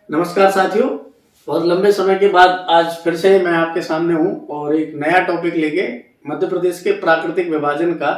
नमस्कार साथियों, बहुत लंबे समय के बाद आज फिर से मैं आपके सामने हूं और एक नया टॉपिक लेके मध्य प्रदेश के प्राकृतिक विभाजन का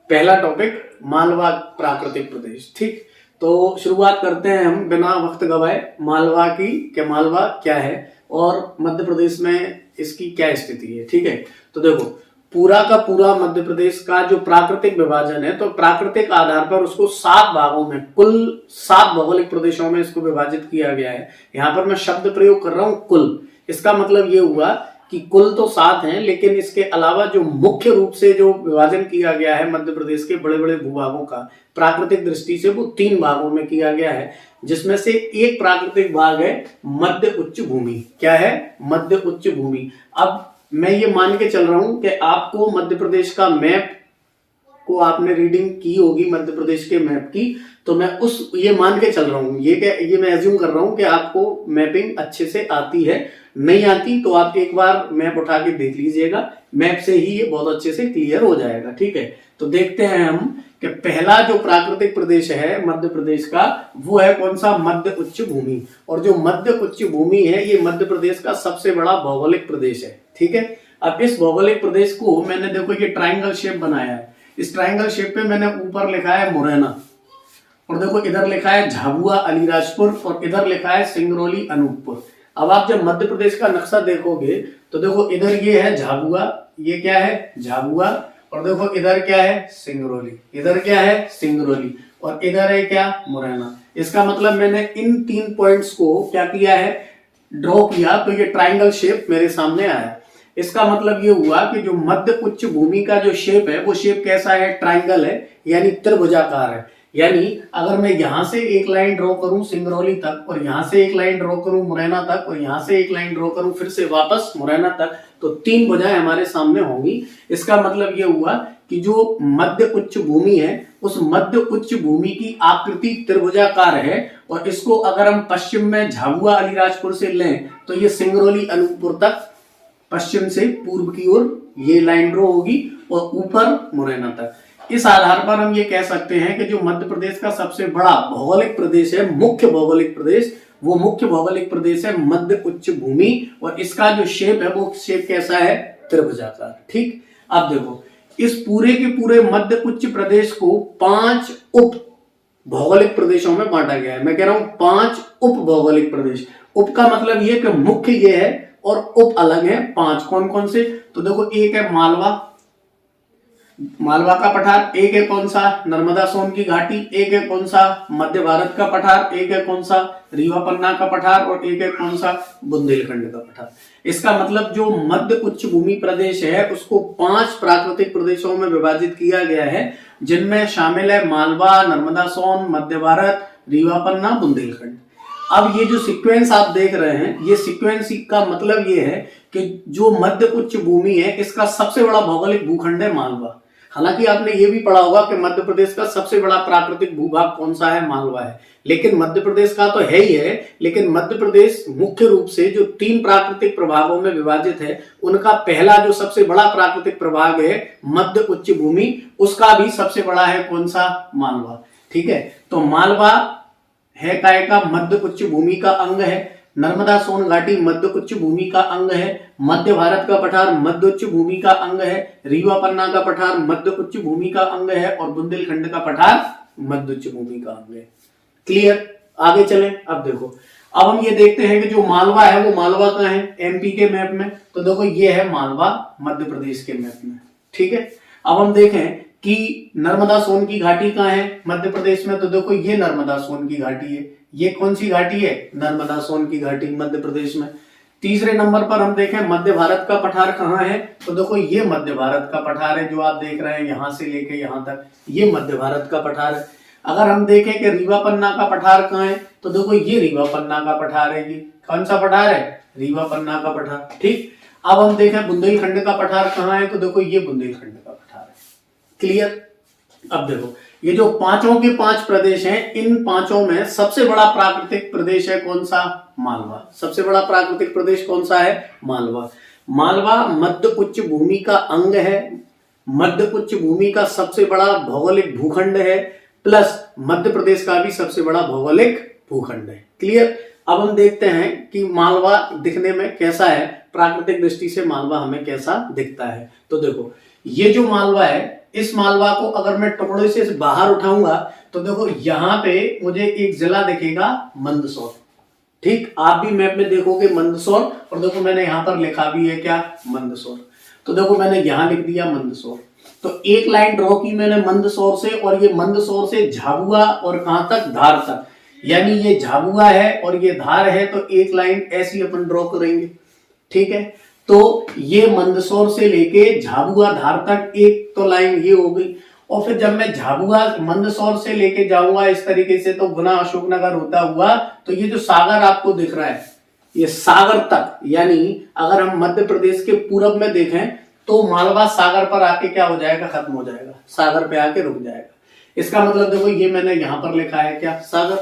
पहला टॉपिक मालवा प्राकृतिक प्रदेश। ठीक, तो शुरुआत करते हैं हम बिना वक्त गवाए मालवा की कि मालवा क्या है और मध्य प्रदेश में इसकी क्या स्थिति है। ठीक है, तो देखो पूरा का पूरा मध्य प्रदेश का जो प्राकृतिक विभाजन है, तो प्राकृतिक आधार पर उसको 7 भागों में, कुल 7 भौगोलिक प्रदेशों में इसको विभाजित किया गया है। यहाँ पर मैं शब्द प्रयोग कर रहा हूं कुल। इसका मतलब ये हुआ कि कुल तो 7 हैं, लेकिन इसके अलावा जो मुख्य रूप से जो विभाजन किया गया है मध्य प्रदेश के बड़े बड़े भूभागों का प्राकृतिक दृष्टि से, वो 3 भागों में किया गया है, जिसमें से एक प्राकृतिक भाग है मध्य उच्च भूमि। क्या है? मध्य उच्च भूमि। अब मैं ये मान के चल रहा हूं कि आपको मध्य प्रदेश का मैप को आपने रीडिंग की होगी, मध्य प्रदेश के मैप की, तो मैं ये मान के चल रहा हूं, ये मैं एज्यूम कर रहा हूं कि आपको मैपिंग अच्छे से आती है। नहीं आती तो आप एक बार मैप उठा के देख लीजिएगा, मैप से ही ये बहुत अच्छे से क्लियर हो जाएगा। ठीक है, तो देखते हैं हम कि पहला जो प्राकृतिक प्रदेश है मध्य प्रदेश का, वो है कौन सा? मध्य उच्च भूमि। और जो मध्य उच्च भूमि है, ये मध्य प्रदेश का सबसे बड़ा भौगोलिक प्रदेश है। ठीक है, अब इस भौगोलिक प्रदेश को मैंने, देखो ये ट्राइंगल शेप बनाया है, इस ट्राइंगल शेप पे मैंने ऊपर लिखा है मुरैना, और देखो इधर लिखा है झाबुआ अलीराजपुर, और इधर लिखा है सिंगरौली अनूपपुर। अब आप जब मध्य प्रदेश का नक्शा देखोगे तो देखो इधर ये है झाबुआ, ये क्या है? झाबुआ, और देखो इधर क्या है? सिंगरौली, इधर क्या है? सिंगरौली, और इधर है क्या? मुरैना। इसका मतलब मैंने इन 3 पॉइंट्स को क्या किया है? ड्रॉ किया, तो ये ट्राइंगल शेप मेरे सामने आया। इसका मतलब ये हुआ कि जो मध्य उच्च भूमि का जो शेप है, वो शेप कैसा है? ट्राइंगल है, यानी त्रिभुजाकार है। यानी अगर मैं यहां से एक लाइन ड्रॉ करूं सिंगरौली तक, और यहां से एक लाइन ड्रॉ करूं मुरैना तक, और यहां से एक लाइन ड्रॉ करूं फिर से वापस मुरैना तक, तो 3 भुजाएं हमारे सामने होंगी। इसका मतलब ये हुआ कि जो मध्य उच्च भूमि है, उस मध्य उच्च भूमि की आकृति त्रिभुजाकार है, और इसको अगर हम पश्चिम में झाबुआ अलीराजपुर से लें तो ये सिंगरौली अनूपपुर तक पश्चिम से पूर्व की ओर ये लाइन ड्रॉ होगी, और ऊपर मुरैना तक। इस आधार पर हम ये कह सकते हैं कि जो मध्य प्रदेश का सबसे बड़ा भौगोलिक प्रदेश है, मुख्य भौगोलिक प्रदेश, वो मुख्य भौगोलिक प्रदेश है मध्य उच्च भूमि, और इसका जो शेप है वो शेप कैसा है? त्रिभुजाकार। ठीक, अब देखो इस पूरे के पूरे मध्य उच्च प्रदेश को 5 उप भौगोलिक प्रदेशों में बांटा गया है। मैं कह रहा हूं 5 उप भौगोलिक प्रदेश। उप का मतलब ये कि मुख्य ये है और उप अलग है 5। कौन कौन से? तो देखो एक है मालवा, मालवा का पठार, एक है कौन सा? नर्मदा सोन की घाटी, एक है कौन सा? मध्य भारत का पठार, एक है कौन सा? रीवा पन्ना का पठार, और एक है कौन सा? बुंदेलखंड का पठार। इसका मतलब जो मध्य उच्च भूमि प्रदेश है उसको 5 प्राकृतिक प्रदेशों में विभाजित किया गया है, जिनमें शामिल है मालवा, नर्मदा सोन, मध्य भारत, रीवा पन्ना, बुंदेलखंड। अब ये जो सीक्वेंस आप देख रहे हैं, ये सीक्वेंस का मतलब ये है कि जो मध्य उच्च भूमि है, इसका सबसे बड़ा भौगोलिक भूखंड है मालवा। हालांकि आपने ये भी पढ़ा होगा कि मध्य प्रदेश का सबसे बड़ा प्राकृतिक भूभाग कौन सा है? मालवा है। लेकिन मध्य प्रदेश का तो है ही है, लेकिन मध्य प्रदेश मुख्य रूप से जो 3 प्राकृतिक प्रभागों में विभाजित है, उनका पहला जो सबसे बड़ा प्राकृतिक प्रभाग है मध्य उच्च भूमि, उसका भी सबसे बड़ा है कौन सा? मालवा। ठीक है, तो मालवा है काय का? मध्य उच्च भूमि का अंग है। नर्मदा सोन घाटी मध्य उच्च भूमि का अंग है। मध्य भारत का पठार मध्य उच्च भूमि का अंग है। रीवा पन्ना का पठार मध्य उच्च भूमि का अंग है, और बुंदेलखंड का पठार मध्य उच्च भूमि का अंग है। क्लियर? आगे चलें। अब देखो, अब हम ये देखते हैं कि जो मालवा है वो मालवा कहाँ है एमपी के मैप में? तो देखो ये है मालवा मध्य प्रदेश के मैप में। ठीक है, अब हम देखें कि नर्मदा सोन की घाटी कहाँ है मध्य प्रदेश में? तो देखो ये नर्मदा सोन की घाटी है। ये कौन सी घाटी है? नर्मदा सोन की घाटी मध्य प्रदेश में। तीसरे नंबर पर हम देखें मध्य भारत का पठार कहाँ है? तो देखो ये मध्य भारत का पठार है, जो आप देख रहे हैं यहां से लेके यहां तक, ये मध्य भारत का पठार है। अगर हम देखें कि रीवा पन्ना का पठार कहाँ है, तो देखो ये रीवा पन्ना का पठार है। ये कौन सा पठार है? रीवा पन्ना का पठार। ठीक, अब हम देखें बुंदेलखंड का पठार कहाँ है, तो देखो ये बुंदेलखंड का पठार है। क्लियर? अब देखो ये जो 5 के 5 प्रदेश हैं, इन 5 में सबसे बड़ा प्राकृतिक प्रदेश है कौन सा? मालवा। सबसे बड़ा प्राकृतिक प्रदेश कौन सा है? मालवा। मालवा मध्य उच्च भूमि का अंग है, मध्य उच्च भूमि का सबसे बड़ा भौगोलिक भूखंड है, प्लस मध्य प्रदेश का भी सबसे बड़ा भौगोलिक भूखंड है। क्लियर। अब हम देखते हैं कि मालवा दिखने में कैसा है, प्राकृतिक दृष्टि से मालवा हमें कैसा दिखता है। तो देखो ये जो मालवा है, इस मालवा को अगर मैं टुकड़े से बाहर उठाऊंगा तो देखो यहां पे मुझे एक जिला दिखेगा मंदसौर। ठीक, आप भी मैप में देखोगे मंदसौर, और देखो मैंने यहां पर लिखा भी है क्या, मंदसौर। तो देखो मैंने यहां लिख दिया मंदसौर। तो एक लाइन ड्रॉ की मैंने मंदसौर से, और ये मंदसौर से झाबुआ और कहां तक, धार तक। यानी ये झाबुआ है और ये धार है, तो एक लाइन ऐसी अपन ड्रॉ करेंगे। ठीक है, तो ये मंदसौर से लेके झाबुआ धार तक एक तो लाइन ये हो गई। और फिर जब मैं झाबुआ मंदसौर से लेके जाऊंगा इस तरीके से, तो गुना अशोकनगर होता हुआ, तो ये जो सागर आपको दिख रहा है ये सागर तक, यानी अगर हम मध्य प्रदेश के पूरब में देखें तो मालवा सागर पर आके क्या हो जाएगा, खत्म हो जाएगा, सागर पे आके रुक जाएगा। इसका मतलब देखो ये मैंने यहां पर लिखा है क्या, सागर।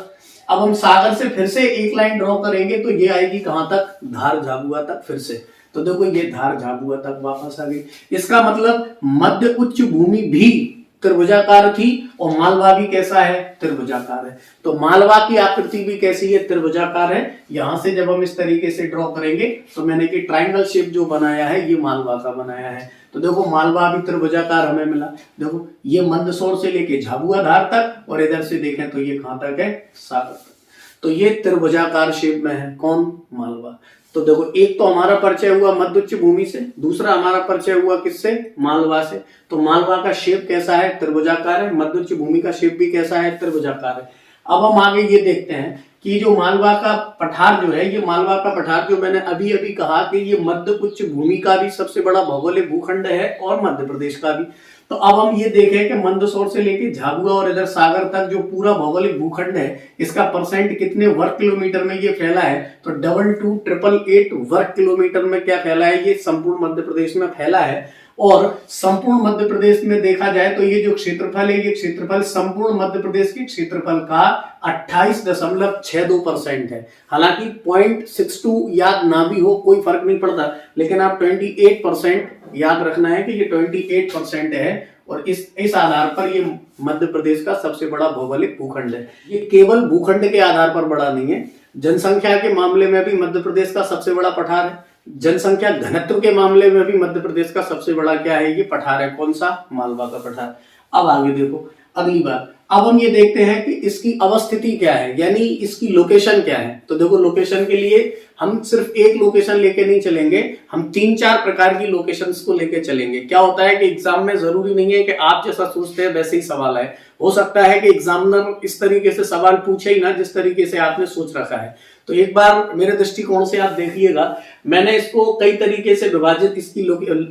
अब हम सागर से फिर से एक लाइन ड्रॉ करेंगे तो ये आएगी कहां तक, धार झाबुआ तक फिर से। तो देखो ये धार झाबुआ तक वापस आ गई। इसका मतलब मध्य उच्च भूमि भी त्रिभुजाकार थी और मालवा भी कैसा है, त्रिभुजाकार है। तो मालवा की आकृति भी कैसी है, त्रिभुजाकार है। यहां से जब हम इस तरीके से ड्रॉ करेंगे तो मैंने कि ट्रायंगल शेप जो बनाया है ये मालवा का बनाया है। तो देखो मालवा भी त्रिभुजाकार हमें मिला। देखो ये मंदसौर से लेके झाबुआ धार तक, और इधर से देखें तो ये कहां तक है, सागर तक। तो ये त्रिभुजाकार शेप में है, कौन, मालवा। तो देखो एक तो हमारा परिचय हुआ मध्य उच्च भूमि से, दूसरा हमारा परिचय हुआ किससे, मालवा से। तो मालवा का शेप कैसा है, त्रिभुजाकार है। मध्य उच्च भूमि का शेप भी कैसा है, त्रिभुजाकार है। अब हम आगे ये देखते हैं कि जो मालवा का पठार जो है, ये मालवा का पठार जो मैंने अभी अभी कहा कि ये मध्य उच्च भूमि का भी सबसे बड़ा भौगोलिक भूखंड है और मध्य प्रदेश का भी। तो अब हम ये देखें कि मंदसौर से लेके झाबुआ और इधर सागर तक जो पूरा भौगोलिक भूखंड है, इसका परसेंट कितने वर्ग किलोमीटर में ये फैला है, तो 222888 वर्ग किलोमीटर में क्या फैला है, ये संपूर्ण मध्य प्रदेश में फैला है। और संपूर्ण मध्य प्रदेश में देखा जाए तो ये जो क्षेत्रफल है, ये क्षेत्रफल संपूर्ण मध्य प्रदेश के क्षेत्रफल का 28.62% है। हालांकि 0.62 याद ना भी हो कोई फर्क नहीं पड़ता, लेकिन आप 28% याद रखना है कि ये 28% है। और इस आधार पर ये मध्य प्रदेश का सबसे बड़ा भौगोलिक भूखंड है। ये केवल भूखंड के आधार पर बड़ा नहीं है, जनसंख्या के मामले में भी मध्य प्रदेश का सबसे बड़ा पठार है। जनसंख्या घनत्व के मामले में भी मध्य प्रदेश का सबसे बड़ा क्या है, ये पठार है। कौन सा, मालवा का पठार। अब आगे देखो अगली बात, अब हम ये देखते हैं कि इसकी अवस्थिति क्या है, यानी इसकी लोकेशन क्या है। तो देखो लोकेशन के लिए हम सिर्फ एक लोकेशन लेके नहीं चलेंगे, हम 3-4 प्रकार की लोकेशंस को लेके चलेंगे। क्या होता है कि एग्जाम में जरूरी नहीं है कि आप जैसा सोचते हैं वैसे ही सवाल आए। हो सकता है कि एग्जामिनर इस तरीके से सवाल पूछे ही ना जिस तरीके से आपने सोच रखा है। तो एक बार मेरे दृष्टिकोण से आप देखिएगा, मैंने इसको कई तरीके से विभाजित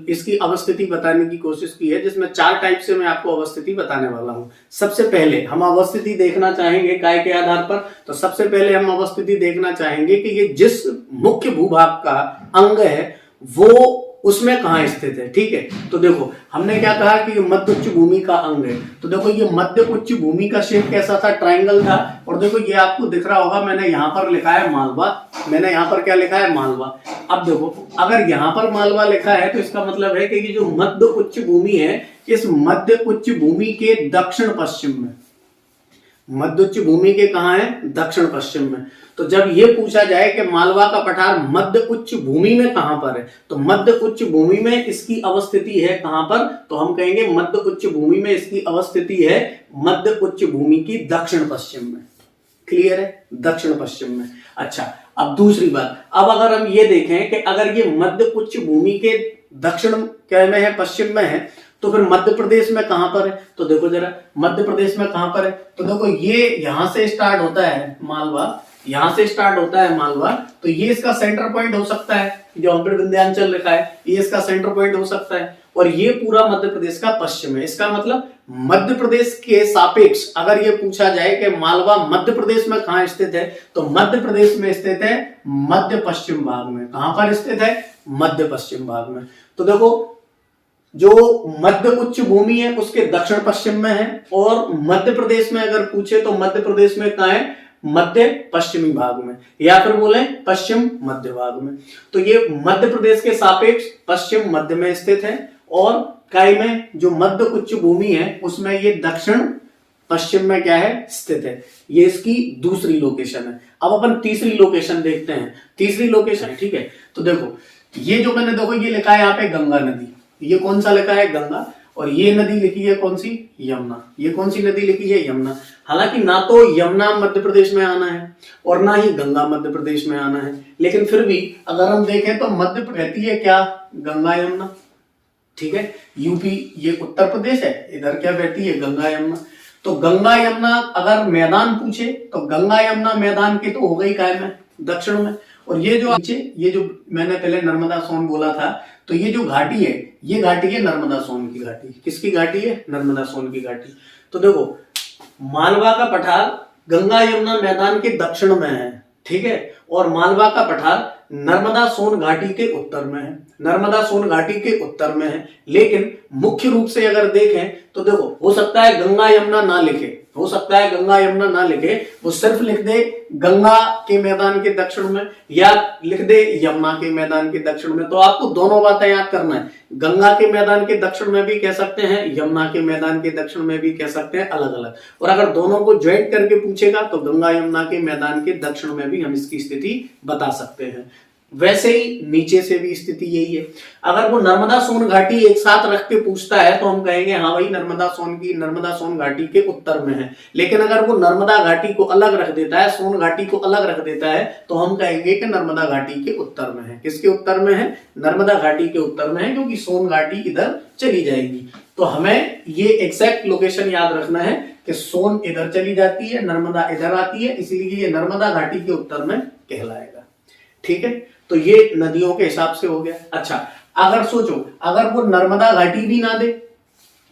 इसकी अवस्थिति बताने की कोशिश की है, जिसमें 4 टाइप से मैं आपको अवस्थिति बताने वाला हूं। सबसे पहले हम अवस्थिति देखना चाहेंगे काय के आधार पर, तो सबसे पहले हम अवस्थिति देखना चाहेंगे कि ये जिस मुख्य भूभाग का अंग है वो उसमें कहां स्थित है। ठीक है, तो देखो हमने क्या कहा कि मध्य उच्च भूमि का अंग है। तो देखो ये मध्य उच्च भूमि का शेप कैसा था, ट्रायंगल था। और देखो ये आपको दिख रहा होगा, मैंने यहां पर लिखा है मालवा, मैंने यहां पर क्या लिखा है, मालवा। अब देखो अगर यहां पर मालवा लिखा है तो इसका मतलब है कि ये जो मध्य उच्च भूमि है, इस मध्य उच्च भूमि के दक्षिण पश्चिम में, मध्य उच्च भूमि के कहां है, दक्षिण पश्चिम में। तो जब ये पूछा जाए कि मालवा का पठार मध्य उच्च भूमि में कहां पर है, तो मध्य उच्च भूमि में इसकी अवस्थिति है कहां पर, तो हम कहेंगे मध्य उच्च भूमि में इसकी अवस्थिति है मध्य उच्च भूमि की दक्षिण पश्चिम में। क्लियर है, दक्षिण पश्चिम में। अच्छा, अब दूसरी बात, अब अगर हम ये देखें कि अगर ये मध्य उच्च भूमि के दक्षिण क्या में है, पश्चिम में है, तो फिर मध्य प्रदेश में कहां पर है। तो देखो जरा मध्य प्रदेश में कहां पर है, तो देखो ये यहां से स्टार्ट होता है मालवा, यहां से स्टार्ट होता है मालवा। तो ये इसका सेंटर पॉइंट हो सकता है, जो हम पर विंध्याचल लिखा है ये इसका सेंटर पॉइंट हो सकता है। और ये पूरा मध्य प्रदेश का पश्चिम है। इसका मतलब मध्य प्रदेश के सापेक्ष अगर ये पूछा जाए कि मालवा मध्य प्रदेश में कहां स्थित है, तो मध्य प्रदेश में स्थित है मध्य पश्चिम भाग में। कहां पर स्थित है, मध्य पश्चिम भाग में। तो देखो जो मध्य उच्च भूमि है उसके दक्षिण पश्चिम में है, और मध्य प्रदेश में अगर पूछे तो मध्य प्रदेश में कहां है, मध्य पश्चिमी भाग में, या फिर बोले पश्चिम मध्य भाग में। तो ये मध्य प्रदेश के सापेक्ष पश्चिम मध्य में स्थित है, और काय में जो मध्य उच्च भूमि है उसमें ये दक्षिण पश्चिम में क्या है स्थित है। ये इसकी दूसरी लोकेशन है। अब अपन तीसरी लोकेशन देखते हैं। तीसरी लोकेशन, ठीक है, तो देखो ये जो मैंने देखो ये लिखा है यहाँ पे गंगा नदी, ये कौन सा लिखा है गंगा, और ये नदी लिखी है कौन सी यमुना। ये कौन सी नदी लिखी है यमुना। हालांकि ना तो यमुना मध्य प्रदेश में आना है और ना ही गंगा मध्य प्रदेश में आना है, लेकिन फिर भी अगर हम देखें तो मध्य रहती है क्या गंगा यमुना, ठीक है। यूपी ये उत्तर प्रदेश है, इधर क्या बहती है गंगा यमुना। तो गंगा यमुना अगर मैदान पूछे तो गंगा यमुना मैदान के तो हो गई काय में दक्षिण में, और ये जो नीचे ये जो मैंने पहले नर्मदा सोन बोला था, तो ये जो घाटी है ये घाटी है नर्मदा सोन की घाटी। किसकी घाटी है नर्मदा सोन की घाटी। तो देखो मालवा का पठार गंगा यमुना मैदान के दक्षिण में है, ठीक है, और मालवा का पठार नर्मदा सोन घाटी के उत्तर में है। नर्मदा सोन घाटी के उत्तर में है, लेकिन मुख्य रूप से अगर देखें तो देखो हो सकता है गंगा यमुना ना लिखे, हो सकता है गंगा यमुना ना लिखे, वो सिर्फ लिख दे गंगा के मैदान के दक्षिण में या लिख दे यमुना के मैदान के दक्षिण में। तो आपको दोनों बातें याद करना है, गंगा के मैदान के दक्षिण में भी कह सकते हैं, यमुना के मैदान के दक्षिण में भी कह सकते हैं, अलग अलग। और अगर दोनों को ज्वाइंट करके पूछेगा तो गंगा यमुना के मैदान के दक्षिण में भी हम इसकी स्थिति बता सकते हैं। वैसे ही नीचे से भी स्थिति यही है। अगर वो नर्मदा सोन घाटी एक साथ रख के पूछता है तो हम कहेंगे हाँ भाई नर्मदा सोन घाटी के उत्तर में है। लेकिन अगर वो नर्मदा घाटी को अलग रख देता है, सोन घाटी को अलग रख देता है, तो हम कहेंगे कि नर्मदा घाटी के उत्तर में है। किसके उत्तर में है नर्मदा घाटी के उत्तर में है, क्योंकि सोन घाटी इधर चली जाएगी। तो हमें ये एग्जैक्ट लोकेशन याद रखना है कि सोन इधर चली जाती है, नर्मदा इधर आती है, इसलिए ये नर्मदा घाटी के उत्तर में कहलाएगा, ठीक है। तो ये नदियों के हिसाब से हो गया। अच्छा अगर सोचो अगर वो नर्मदा घाटी भी ना दे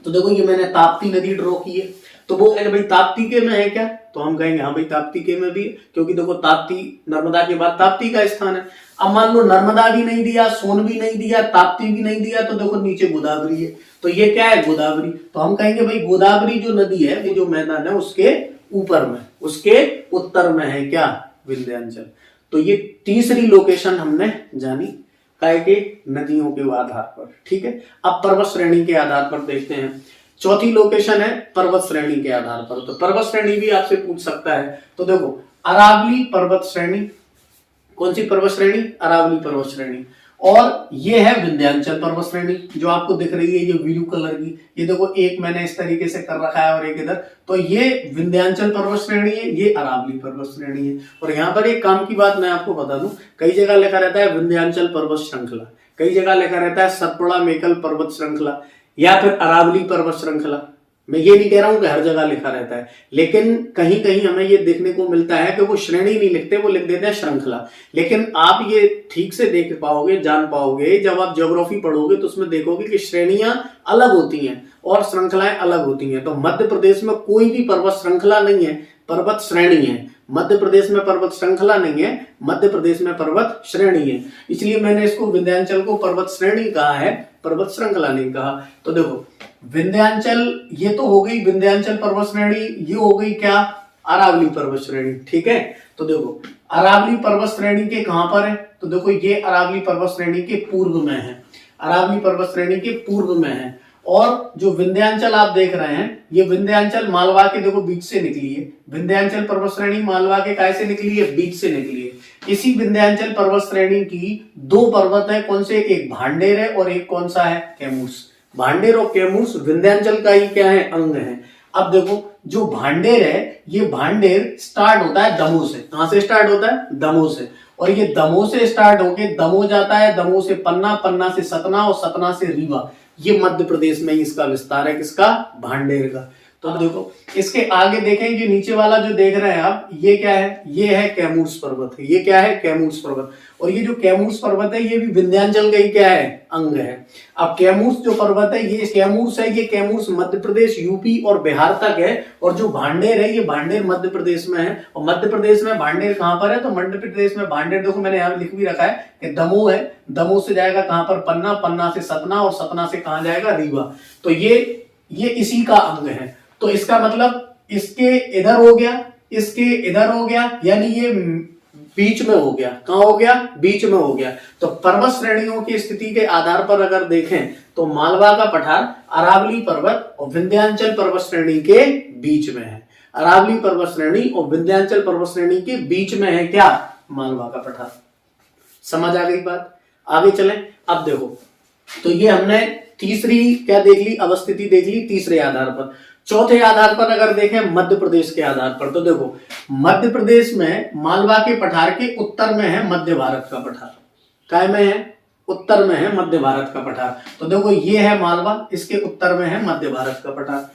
तो देखो ये मैंने ताप्ती नदी ड्रॉ की है, तो वो भाई ताप्ती के में है क्या, तो हम कहेंगे हाँ भाई ताप्ती के में भी है, क्योंकि देखो ताप्ती नर्मदा के बाद ताप्ती का स्थान है। अब मान लो नर्मदा भी नहीं दिया, सोन भी नहीं दिया, ताप्ती भी नहीं दिया, तो देखो नीचे गोदावरी है, तो ये क्या है गोदावरी। तो हम कहेंगे भाई गोदावरी जो नदी है वो जो मैदान है उसके ऊपर में, उसके उत्तर में है क्या विंध्याचल। तो ये तीसरी लोकेशन हमने जानी काय के नदियों के आधार पर, ठीक है। अब पर्वत श्रेणी के आधार पर देखते हैं। चौथी लोकेशन है पर्वत श्रेणी के आधार पर। तो पर्वत श्रेणी भी आपसे पूछ सकता है। तो देखो अरावली पर्वत श्रेणी, कौन सी पर्वत श्रेणी अरावली पर्वत श्रेणी, और ये है विंध्याचल पर्वत श्रेणी जो आपको दिख रही है ये ब्लू कलर की। ये देखो एक मैंने इस तरीके से कर रखा है और एक इधर, तो ये विंध्याचल पर्वत श्रेणी है, ये अरावली पर्वत श्रेणी है। और यहाँ पर एक काम की बात मैं आपको बता दूं, कई जगह लिखा रहता है विंध्याचल पर्वत श्रृंखला, कई जगह लिखा रहता है सतपुड़ा मेकल पर्वत श्रृंखला या फिर अरावली पर्वत श्रृंखला। मैं ये नहीं कह रहा हूं कि हर जगह लिखा रहता है, लेकिन कहीं कहीं हमें ये देखने को मिलता है कि वो श्रेणी नहीं लिखते, वो लिख देते हैं श्रृंखला। लेकिन आप ये ठीक से देख पाओगे, जान पाओगे जब आप ज्योग्राफी पढ़ोगे, तो उसमें देखोगे कि श्रेणियां अलग होती हैं और श्रृंखलाएं अलग होती हैं। तो मध्य प्रदेश में कोई भी पर्वत श्रृंखला नहीं है, पर्वत श्रेणी है। मध्य प्रदेश में पर्वत श्रृंखला नहीं है, मध्य प्रदेश में पर्वत श्रेणी है। इसलिए मैंने इसको विंध्याचल को पर्वत श्रेणी कहा है, पर्वत श्रृंखला नहीं कहा। तो देखो विंध्याचल ये तो हो गई विंध्याचल पर्वत श्रेणी, ये हो गई क्या अरावली पर्वत श्रेणी, ठीक है। तो देखो अरावली पर्वत श्रेणी के कहां पर है, तो देखो ये अरावली पर्वत श्रेणी के पूर्व में है, अरावली पर्वत श्रेणी के पूर्व में है। और जो विंध्याचल आप देख रहे हैं, ये विंध्याचल मालवा के देखो बीच से निकली है। विंध्याचल पर्वत श्रेणी मालवा के काय से निकली है, बीच से निकली है। इसी विंध्याचल पर्वत श्रेणी की दो पर्वत है, कौन से, एक भांडेर है और एक कौन सा है कैमूस। भांडेर और कैमूस विंध्याचल का ही क्या है अंग है। अब देखो जो भांडेर है, ये भांडेर स्टार्ट होता है दमोह से। कहां से स्टार्ट होता है, दमोह से, और ये दमोह से स्टार्ट होके दमोह जाता है, दमोह से पन्ना, पन्ना से सतना और सतना से रीवा। ये मध्य प्रदेश में इसका विस्तार है, किसका, भांडेर का। तो देखो इसके आगे देखें, ये नीचे वाला जो देख रहे हैं आप, ये क्या है, ये है कैमूस पर्वत, ये क्या है कैमूस पर्वत। और ये जो कैमूस पर्वत है ये भी विंध्याचल का ही क्या है अंग है। अब कैमूस जो पर्वत है, ये कैमूस है, ये कैमूस मध्य प्रदेश, यूपी और बिहार तक है। और जो भांडेर है, ये भांडेर मध्य प्रदेश में है। और मध्य प्रदेश में भांडेर कहां पर है, तो मध्य प्रदेश में भांडेर देखो मैंने यहाँ लिख भी रखा है कि दमोह है, दमोह से जाएगा कहां पर, पन्ना, पन्ना से सतना और सतना से कहां जाएगा, रीवा। तो ये इसी का अंग है। तो इसका मतलब इसके इधर हो गया, इसके इधर हो गया, यानी ये बीच में हो गया। कहां हो गया? बीच में हो गया। तो पर्वत श्रेणियों की स्थिति के आधार पर अगर देखें तो मालवा का पठार अरावली पर्वत और विंध्याचल पर्वत श्रेणी के बीच में है। अरावली पर्वत श्रेणी और विंध्याचल पर्वत श्रेणी के बीच में है क्या? मालवा का पठार। समझ आ गई बात? आगे चलें। अब देखो, तो ये हमने तीसरी क्या देख ली? अवस्थिति देख ली तीसरे आधार पर। चौथे आधार पर अगर देखें मध्य प्रदेश के आधार पर, तो देखो मध्य प्रदेश में मालवा के पठार के उत्तर में है मध्य भारत का पठार। काय में है? उत्तर में है मध्य भारत का पठार। तो देखो ये है मालवा, इसके उत्तर में है मध्य भारत का पठार।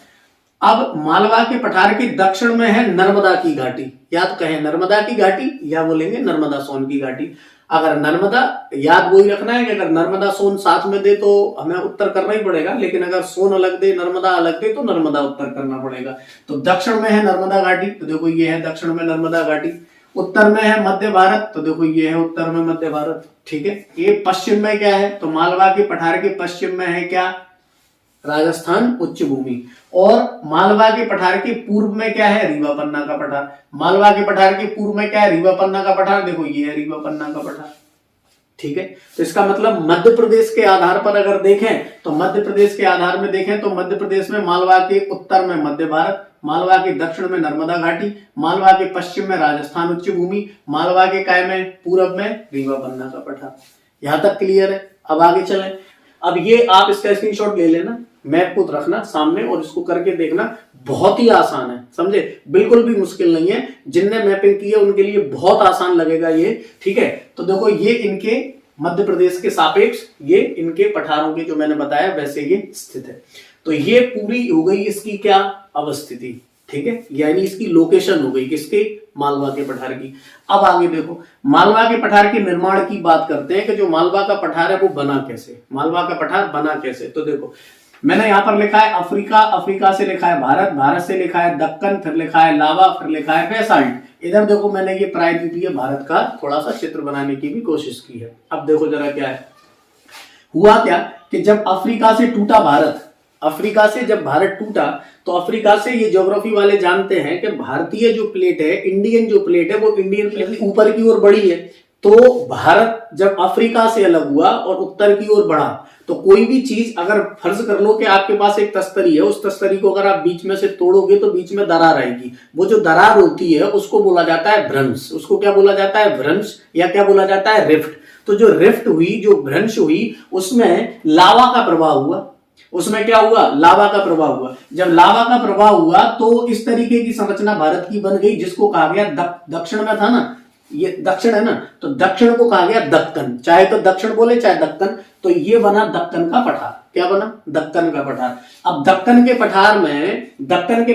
अब मालवा के पठार के दक्षिण में है नर्मदा की घाटी, या तो कहें नर्मदा की घाटी या बोलेंगे नर्मदा सोन की घाटी। अगर नर्मदा, याद वही रखना है कि अगर नर्मदा सोन साथ में दे तो हमें उत्तर करना ही पड़ेगा, लेकिन अगर सोन अलग दे नर्मदा अलग दे तो नर्मदा उत्तर करना पड़ेगा। तो दक्षिण में है नर्मदा घाटी, तो देखो ये है दक्षिण में नर्मदा घाटी। उत्तर में है मध्य भारत, तो देखो ये है उत्तर में मध्य भारत। ठीक है। ये पश्चिम में क्या है? तो मालवा के पठार के पश्चिम में है क्या? राजस्थान उच्च भूमि। और मालवा के पठार के पूर्व में क्या है? रीवा पन्ना का पठार। मालवा के पठार के पूर्व में क्या है? रीवा पन्ना का पठार। देखो ये है रीवा पन्ना का पठार। ठीक है। तो इसका मतलब मध्य प्रदेश के आधार पर अगर देखें तो मध्य प्रदेश के आधार में देखें तो मध्य प्रदेश में मालवा के उत्तर में मध्य भारत, मालवा के दक्षिण में नर्मदा घाटी, मालवा के पश्चिम में राजस्थान उच्च भूमि, मालवा के काय में पूर्व में रीवा पन्ना का पठार। यहां तक क्लियर है? अब आगे चलें। अब ये आप इसका स्क्रीनशॉट ले लेना, मैप को रखना सामने और इसको करके देखना। बहुत ही आसान है, समझे? बिल्कुल भी मुश्किल नहीं है। जिनने मैपिंग की है उनके लिए बहुत आसान लगेगा ये। ठीक है। तो देखो ये इनके मध्य प्रदेश के सापेक्ष ये इनके पठारों के जो मैंने बताया वैसे ये स्थित है। तो ये पूरी हो गई इसकी क्या? अवस्थिति। ठीक है। यानी इसकी लोकेशन हो गई किसके? मालवा के पठार की। अब आगे देखो, मालवा के पठार के निर्माण की बात करते हैं कि जो मालवा का पठार है वो बना कैसे? मालवा का पठार बना कैसे? तो देखो मैंने यहां पर लिखा है अफ्रीका, अफ्रीका से लिखा है भारत, भारत से लिखा है दक्कन, फिर लिखा है लावा, फिर लिखा है बेसाल्ट। इधर देखो मैंने ये प्रायद्वीपीय भारत का थोड़ा सा चित्र बनाने की भी कोशिश की है। अब देखो जरा क्या है। हुआ क्या कि जब अफ्रीका से टूटा भारत, अफ्रीका से जब भारत टूटा तो अफ्रीका से, ये ज्योग्राफी वाले जानते हैं कि भारतीय जो प्लेट है, इंडियन जो प्लेट है, वो इंडियन प्लेट ऊपर की ओर बढ़ी है। तो भारत जब अफ्रीका से अलग हुआ और उत्तर की ओर बढ़ा, तो कोई भी चीज अगर फर्ज कर लो कि आपके पास एक तस्तरी है, उस तस्तरी को अगर आप बीच में से तोड़ोगे तो बीच में दरार आएगी। वो जो दरार होती है उसको बोला जाता है भ्रंश। उसको क्या बोला जाता है? भ्रंश, या क्या बोला जाता है? रिफ्ट। तो जो रिफ्ट हुई, जो भ्रंश हुई, उसमें लावा का प्रभाव हुआ। उसमें क्या हुआ? लावा का प्रभाव हुआ। जब लावा का प्रभाव हुआ तो इस तरीके की संरचना भारत की बन गई, जिसको कहा गया दक्षिण में था ना, ये दक्षिण है ना, तो दक्षिण को कहा गया दक्कन। चाहे तो दक्षिण बोले चाहे दक्कन। तो ये बना दक्कन का पठार। क्या बना? दक्कन का पठार। अब दक्कन के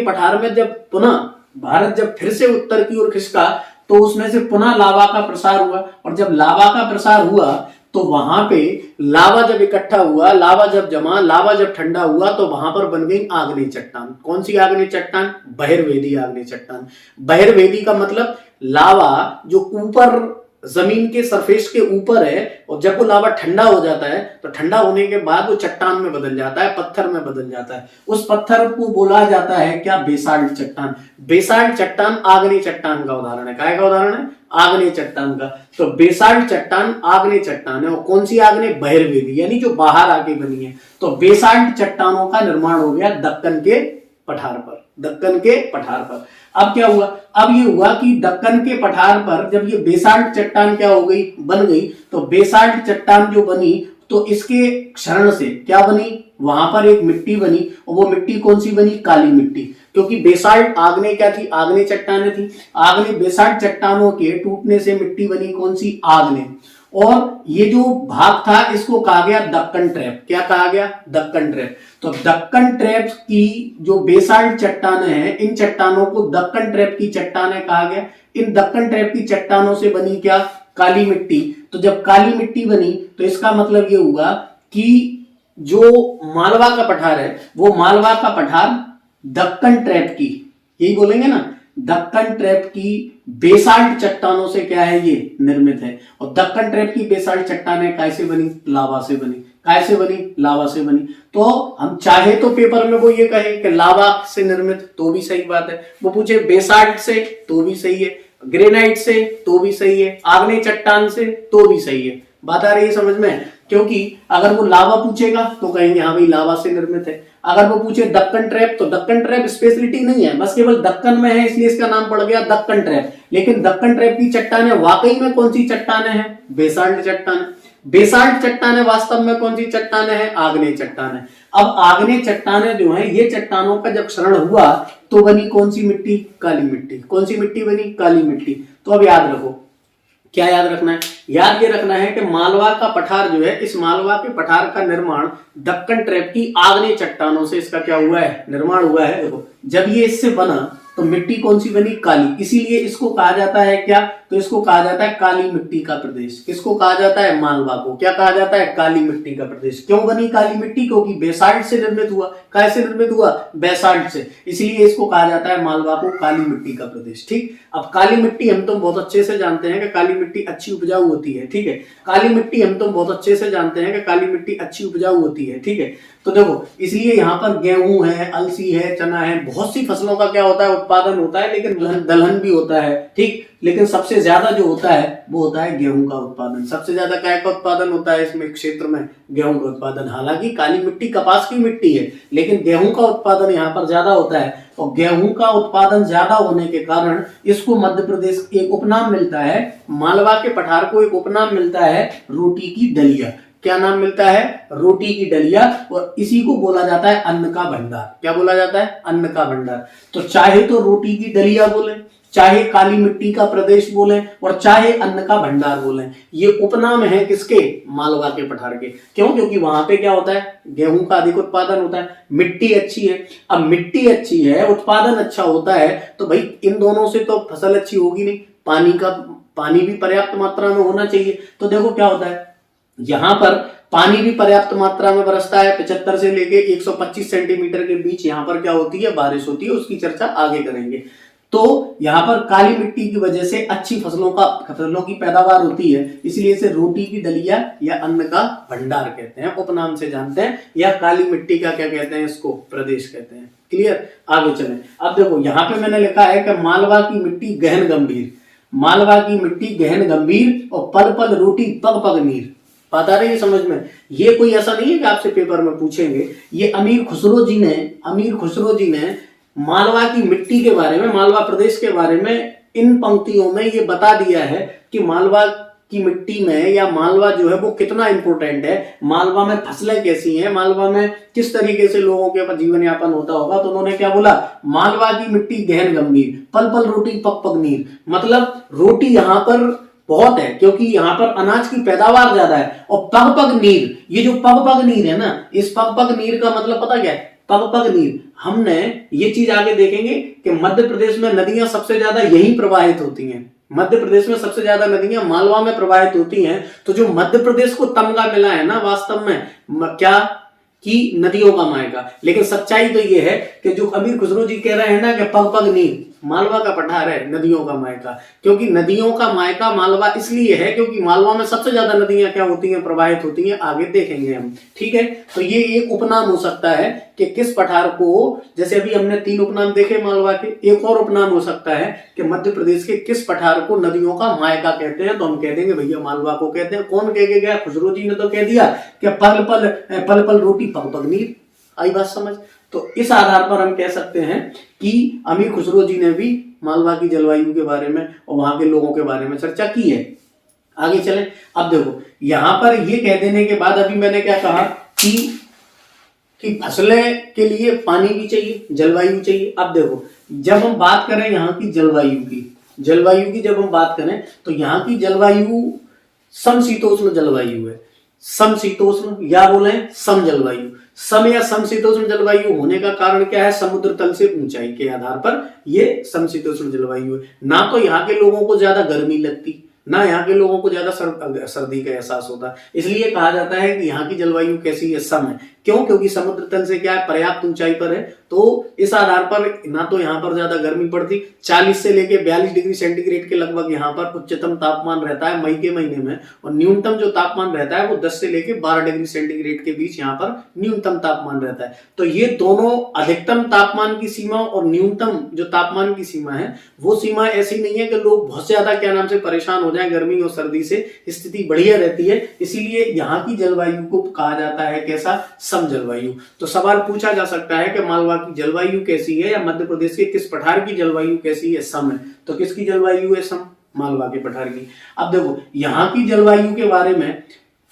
पठार में जब पुनः भारत जब फिर से उत्तर की ओर खिसका तो उसमें से पुनः लावा का प्रसार हुआ। और जब लावा का प्रसार हुआ तो वहां पे लावा जब इकट्ठा हुआ, लावा जब जमा, लावा जब ठंडा हुआ तो वहां पर बन गई आग्नेय चट्टान। कौन सी आग्नेय चट्टान? बहिर्वेदी आग्नेय चट्टान। बहिर्वेदी का मतलब लावा जो ऊपर जमीन के सरफेस के ऊपर है, और जब वो लावा ठंडा हो जाता है तो ठंडा होने के बाद वो चट्टान में बदल जाता है, पत्थर में बदल जाता है। उस पत्थर को बोला जाता है क्या? बेसाल्ट चट्टान। बेसाल्ट चट्टान आग्नेय चट्टान का उदाहरण है। काय का उदाहरण है? आग्नेय चट्टान का। तो बेसाल्ट चट्टान आग्नेय चट्टान है। और कौन सी आग्नेय? बहिर्वेदी, यानी जो बाहर आके बनी है। तो बेसाल्ट चट्टानों का निर्माण हो गया दक्कन के पठार पर। दक्कन के पठार पर। अब क्या हुआ? अब ये हुआ कि दक्कन के पठार पर जब ये बेसाल्ट चट्टान क्या हो गई? बन गई। तो बेसाल्ट चट्टान जो बनी तो इसके क्षरण से क्या बनी? वहां पर एक मिट्टी बनी, और वो मिट्टी कौन सी बनी? काली मिट्टी। क्योंकि बेसाल्ट आग्नेय क्या थी? आग्नेय चट्टानें थी। आग्नेय बेसाल्ट चट्टानों के टूटने से मिट्टी बनी कौन सी? आग्नेय। और ये जो भाग था इसको कहा गया दक्कन ट्रैप। क्या कहा गया? दक्कन ट्रैप। तो दक्कन ट्रैप की जो बेसाल्ट चट्टानें हैं, इन चट्टानों को दक्कन ट्रैप की चट्टानें कहा गया। इन दक्कन ट्रैप की चट्टानों से बनी क्या? काली मिट्टी। तो जब काली मिट्टी बनी तो इसका मतलब ये हुआ कि जो मालवा का पठार है वो मालवा का पठार दक्कन ट्रैप की, यही बोलेंगे ना, दक्कन ट्रैप की बेसाल्ट चट्टानों से क्या है? ये निर्मित है। और दक्कन ट्रैप की बेसाल्ट चट्टानें कैसे बनी? लावा से बनी। कैसे बनी? लावा से बनी। तो हम चाहे तो पेपर में वो ये कहे कि लावा से निर्मित, तो भी सही बात है। वो पूछे बेसाल्ट से, तो भी सही है। ग्रेनाइट से तो भी सही है, आग्नेय चट्टान से तो भी सही है। बात आ रही है समझ में? क्योंकि अगर वो लावा पूछेगा तो कहेंगे हाँ भाई लावा से निर्मित है। अगर वो पूछे दक्कन ट्रैप तो दक्कन ट्रैप स्पेशलिटी नहीं है, बस केवल दक्कन में है इसलिए इसका नाम पड़ गया दक्कन ट्रैप। लेकिन दक्कन ट्रैप की चट्टानें वाकई में कौन सी चट्टानें हैं? बेसाल्ट चट्टान। बेसाल्ट चट्टानें वास्तव में कौन सी चट्टानें हैं? आग्नेय चट्टानें। अब आग्नेय चट्टानें जो है ये चट्टानों का जब क्षरण हुआ तो बनी कौन सी मिट्टी? काली मिट्टी। कौन सी मिट्टी बनी? काली मिट्टी। तो अब याद रखो, क्या याद रखना है? याद ये रखना है कि मालवा का पठार जो है, इस मालवा के पठार का निर्माण दक्कन ट्रैप की आग्नेय चट्टानों से इसका क्या हुआ है? निर्माण हुआ है। देखो जब ये इससे बना तो मिट्टी कौन सी बनी? काली। इसीलिए इसको कहा जाता है क्या? तो इसको कहा जाता है काली मिट्टी का प्रदेश। किसको कहा जाता है? मालवा को। क्या कहा जाता है? काली मिट्टी का प्रदेश। क्यों बनी काली मिट्टी? क्योंकि बेसाल्ट से निर्मित हुआ। कैसे निर्मित हुआ? बेसाल्ट से। इसलिए इसको कहा जाता है मालवा को काली मिट्टी का प्रदेश। ठीक। अब काली मिट्टी हम तुम बहुत अच्छे से जानते हैं कि काली मिट्टी अच्छी उपजाऊ होती है। ठीक है, काली मिट्टी हम तुम बहुत अच्छे से जानते हैं कि काली मिट्टी अच्छी उपजाऊ होती है। ठीक है, तो देखो इसलिए यहाँ पर गेहूं है, अलसी है, चना है, बहुत सी फसलों का क्या होता है? उत्पादन होता है, लेकिन दलहन भी होता है। ठीक, लेकिन सबसे ज्यादा जो होता है वो होता है गेहूं का उत्पादन। सबसे ज्यादा क्या का उत्पादन होता है इसमें क्षेत्र में? गेहूं का उत्पादन। हालांकि काली मिट्टी कपास की मिट्टी है, लेकिन गेहूं का उत्पादन यहाँ पर ज्यादा होता है। और गेहूं का उत्पादन ज्यादा होने के कारण इसको मध्य प्रदेश एक उपनाम मिलता है, मालवा के पठार को एक उपनाम मिलता है रोटी की डलिया। क्या नाम मिलता है? रोटी की डलिया। और इसी को बोला जाता है अन्न का भंडार। क्या बोला जाता है? अन्न का भंडार। तो चाहे तो रोटी की डलिया बोले, चाहे काली मिट्टी का प्रदेश बोले, और चाहे अन्न का भंडार बोले, ये उपनाम है किसके? मालवा के पठार के। क्यों? क्योंकि वहां पे क्या होता है? गेहूं का अधिक उत्पादन होता है, मिट्टी अच्छी है। अब मिट्टी अच्छी है, उत्पादन अच्छा होता है, तो भाई इन दोनों से तो फसल अच्छी होगी नहीं। पानी भी पर्याप्त मात्रा में होना चाहिए। तो देखो क्या होता है, यहां पर पानी भी पर्याप्त मात्रा में बरसता है। 75 से लेके 125 सेंटीमीटर के बीच यहां पर क्या होती है? बारिश होती है। उसकी चर्चा आगे करेंगे। तो यहां पर काली मिट्टी की वजह से अच्छी फसलों की पैदावार होती है, इसलिए इसे रोटी की डलिया या अन्न का भंडार कहते हैं, उपनाम से जानते हैं। या काली मिट्टी का क्या कहते हैं? इसको प्रदेश कहते हैं। क्लियर? आगे चलें। अब देखो यहां पे मैंने लिखा है कि मालवा की मिट्टी गहन गंभीर। मालवा की मिट्टी गहन गंभीर और पल पल रोटी पग पग नीर। बात आ रही है समझ में? ये कोई ऐसा नहीं है कि आपसे पेपर में पूछेंगे। ये अमीर खुसरो जी ने मालवा की मिट्टी के बारे में, मालवा प्रदेश के बारे में इन पंक्तियों में ये बता दिया है कि मालवा की मिट्टी में या मालवा जो है वो कितना इंपोर्टेंट है, मालवा में फसलें कैसी हैं, मालवा में किस तरीके से लोगों के जीवन यापन होता होगा। तो उन्होंने क्या बोला? मालवा की मिट्टी गहन गंभीर, पल पल रोटी पग पग नीर। मतलब रोटी यहाँ पर बहुत है क्योंकि यहाँ पर अनाज की पैदावार ज्यादा है। और पग पग नीर, ये जो पग पग नीर है ना, इस पग पग नीर का मतलब पता क्या है? पग पग नीर। हमने ये चीज आगे देखेंगे कि मध्य प्रदेश में नदियां सबसे ज्यादा यही प्रवाहित होती हैं। मध्य प्रदेश में सबसे ज्यादा नदियां मालवा में प्रवाहित होती हैं। तो जो मध्य प्रदेश को तमगा मिला है ना, वास्तव में क्या कि नदियों का मायका। लेकिन सच्चाई तो ये है कि जो अमीर खुसरो जी कह रहे हैं ना कि पग पग नीर, मालवा का पठार है नदियों का मायका। क्योंकि नदियों का मायका मालवा इसलिए है क्योंकि मालवा में सबसे ज्यादा नदियां क्या होती हैं? प्रवाहित होती हैं। आगे देखेंगे हम। ठीक है, तो ये एक उपनाम हो सकता है कि किस पठार को, जैसे अभी हमने 3 उपनाम देखे मालवा के, एक और उपनाम हो सकता है कि मध्य प्रदेश के किस पठार को नदियों का मायका कहते हैं। तो हम कह देंगे भैया मालवा को कहते हैं। कौन कह के गया? खुसरो जी ने तो कह दिया कि पल पल रोटी पग पग नीर। आई बात समझ? तो इस आधार पर हम कह सकते हैं कि अमीर खुसरो जी ने भी मालवा की जलवायु के बारे में और वहां के लोगों के बारे में चर्चा की है। आगे चलें। अब देखो यहां पर ये कह देने के बाद अभी मैंने क्या कहा कि फसलें के लिए पानी भी चाहिए, जलवायु चाहिए। अब देखो जब हम बात करें यहाँ की जलवायु की जब हम बात करें तो यहाँ की जलवायु समशीतोष्ण जलवायु है। समशीतोष्ण या बोले सम जलवायु। सम या समशीतोष्ण जलवायु होने का कारण क्या है? समुद्र तल से ऊंचाई के आधार पर ये समशीतोष्ण जलवायु है। ना तो यहाँ के लोगों को ज्यादा गर्मी लगती, ना यहाँ के लोगों को ज्यादा सर्दी का एहसास होता। इसलिए कहा जाता है कि यहाँ की जलवायु कैसी है? सम है। क्यों? क्योंकि समुद्र तल से क्या है, पर्याप्त ऊंचाई पर है, तो इस आधार पर ना तो यहाँ पर ज्यादा गर्मी पड़ती, 40 से लेके 42 डिग्री सेंटीग्रेड के लगभग यहाँ पर उच्चतम तापमान रहता है मई के महीने में, और न्यूनतम जो तापमान रहता है वो 10 से लेके 12 डिग्री सेंटीग्रेड के बीच यहाँ पर न्यूनतम तापमान रहता है। तो ये दोनों अधिकतम तापमान की सीमा और न्यूनतम जो तापमान की सीमा है, वो सीमा ऐसी नहीं है कि लोग बहुत ज्यादा क्या नाम से परेशान हो जाएं गर्मी और सर्दी से, स्थिति बढ़िया रहती है। इसीलिए यहाँ की जलवायु को कहा जाता है कैसा, सम जलवायु। तो सवाल पूछा जा सकता है कि मालवा की जलवायु कैसी है, या मध्य प्रदेश के किस पठार की जलवायु कैसी है, सम है। तो किसकी जलवायु है, सम, मालवा के पठार की। अब देखो यहाँ की जलवायु के बारे में